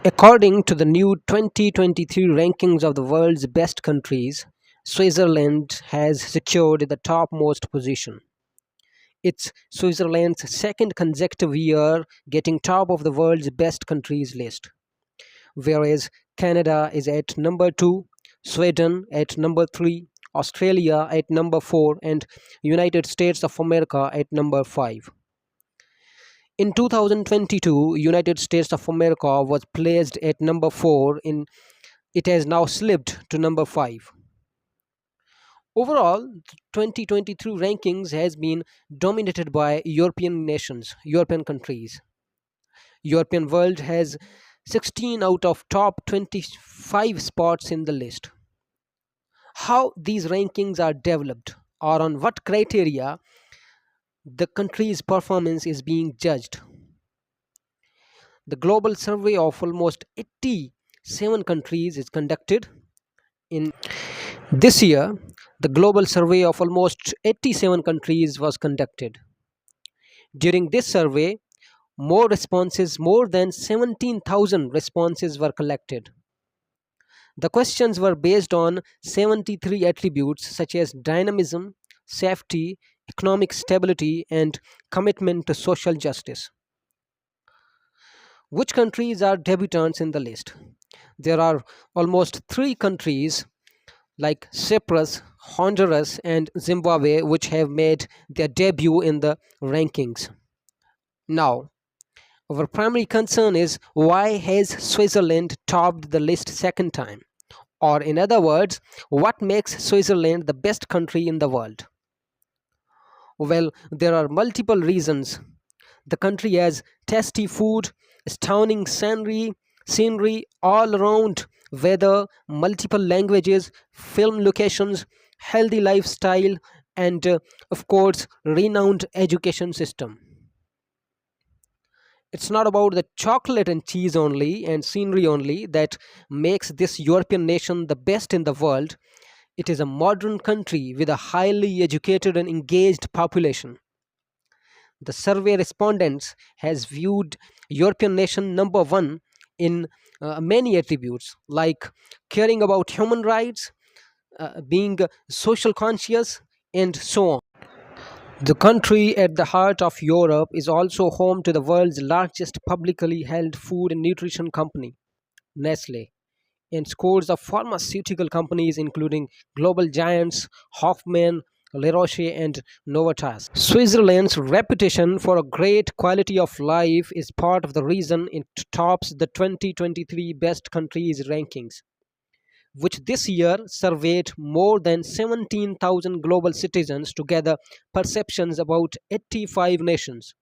According to the new 2023 rankings of the world's best countries, Switzerland has secured the topmost position. It's Switzerland's second consecutive year getting top of the world's best countries list, whereas Canada is at number 2, Sweden at number 3, Australia at number 4, and United States of America at number 5. In 2022, United States of America was placed at number 4. In It has now slipped to number 5. Overall, the 2023 rankings has been dominated by European countries. European world has 16 out of top 25 spots in the list. How these rankings are developed or on what criteria the country's performance is being judged. The global survey of almost 87 countries is conducted in this year. The global survey of almost 87 countries was conducted. During this survey, more than 17,000 responses were collected. The questions were based on 73 attributes such as dynamism, safety, economic stability, and commitment to social justice. Which countries are debutants in the list? There are almost three countries like Cyprus, Honduras, and Zimbabwe which have made their debut in the rankings. Now, our primary concern is why has Switzerland topped the list second time? Or, in other words, what makes Switzerland the best country in the world? Well, there are multiple reasons. The country has tasty food, astounding scenery all around, weather, multiple languages, film locations, healthy lifestyle, and of course, renowned education system. It's not about the chocolate and cheese only and scenery only that makes this European nation the best in the world. It is a modern country with a highly educated and engaged population. The survey respondents has viewed European nation number 1 in many attributes like caring about human rights, being social conscious, and so on. The country at the heart of Europe is also home to the world's largest publicly held food and nutrition company, Nestle, and scores of pharmaceutical companies including global giants Hoffmann, La Roche, and Novartis. Switzerland's reputation for a great quality of life is part of the reason it tops the 2023 best countries rankings, which this year surveyed more than 17,000 global citizens to gather perceptions about 85 nations.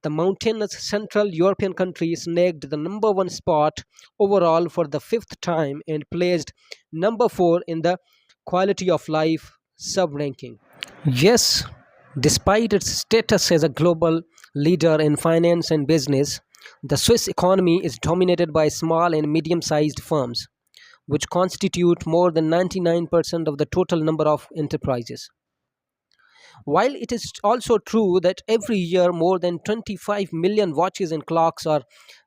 The mountainous Central European country snagged the number 1 spot overall for the fifth time and placed number 4 in the quality of life sub ranking. Yes, despite its status as a global leader in finance and business, the Swiss economy is dominated by small and medium sized firms, which constitute more than 99% of the total number of enterprises. While it is also true that every year more than 25 million watches and clocks are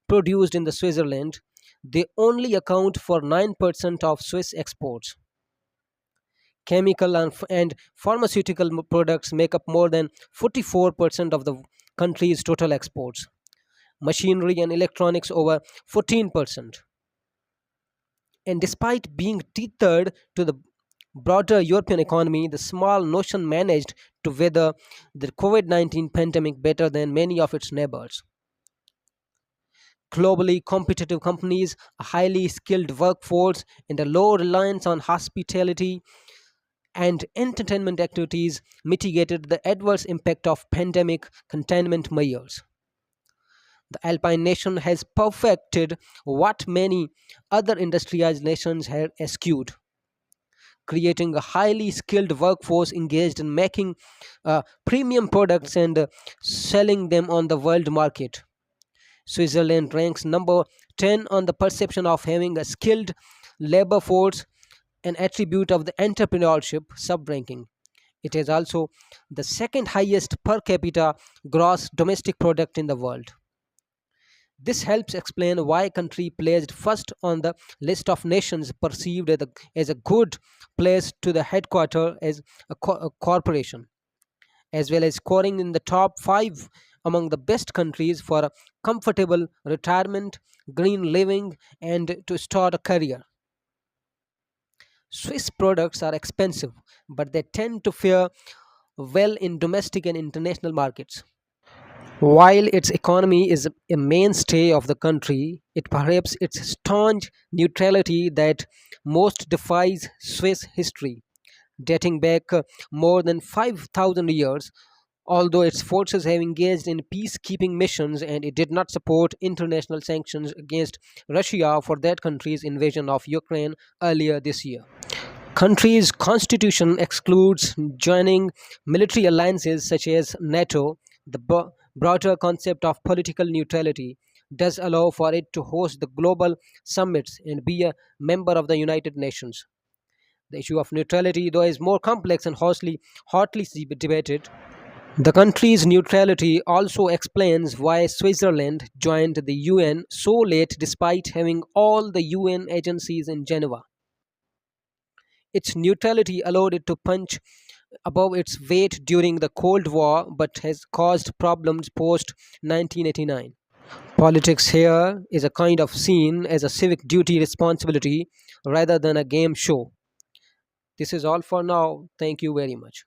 produced in the Switzerland, they only account for 9% of Swiss exports. Chemical and pharmaceutical products make up more than 44% of the country's total exports. Machinery and electronics over 14%. And despite being tethered to the broader European economy, the small nation managed to weather the COVID 19 pandemic better than many of its neighbors. Globally competitive companies, a highly skilled workforce, and a low reliance on hospitality and entertainment activities mitigated the adverse impact of pandemic containment measures. The Alpine nation has perfected what many other industrialized nations had eschewed, creating a highly skilled workforce engaged in making premium products and selling them on the world market. Switzerland ranks number 10 on the perception of having a skilled labor force, an attribute of the entrepreneurship sub ranking. It is also the second highest per capita gross domestic product in the world. This helps explain why a country placed first on the list of nations perceived as a good place to the headquarter as a corporation, as well as scoring in the top 5 among the best countries for a comfortable retirement, green living, and to start a career. Swiss products are expensive, but they tend to fare well in domestic and international markets. While its economy is a mainstay of the country, it perhaps its staunch neutrality that most defies Swiss history, dating back more than 5,000 years. Although its forces have engaged in peacekeeping missions and it did not support international sanctions against Russia for that country's invasion of Ukraine earlier this year. Country's constitution excludes joining military alliances such as NATO. The broader concept of political neutrality does allow for it to host the global summits and be a member of the United Nations. The issue of neutrality, though, is more complex and hotly debated. The country's neutrality also explains why Switzerland joined the UN so late despite having all the UN agencies in Geneva. Its neutrality allowed it to punch above its weight during the Cold War but has caused problems post 1989. Politics here is a kind of seen as a civic duty responsibility rather than a game show. This is all for now. Thank you very much.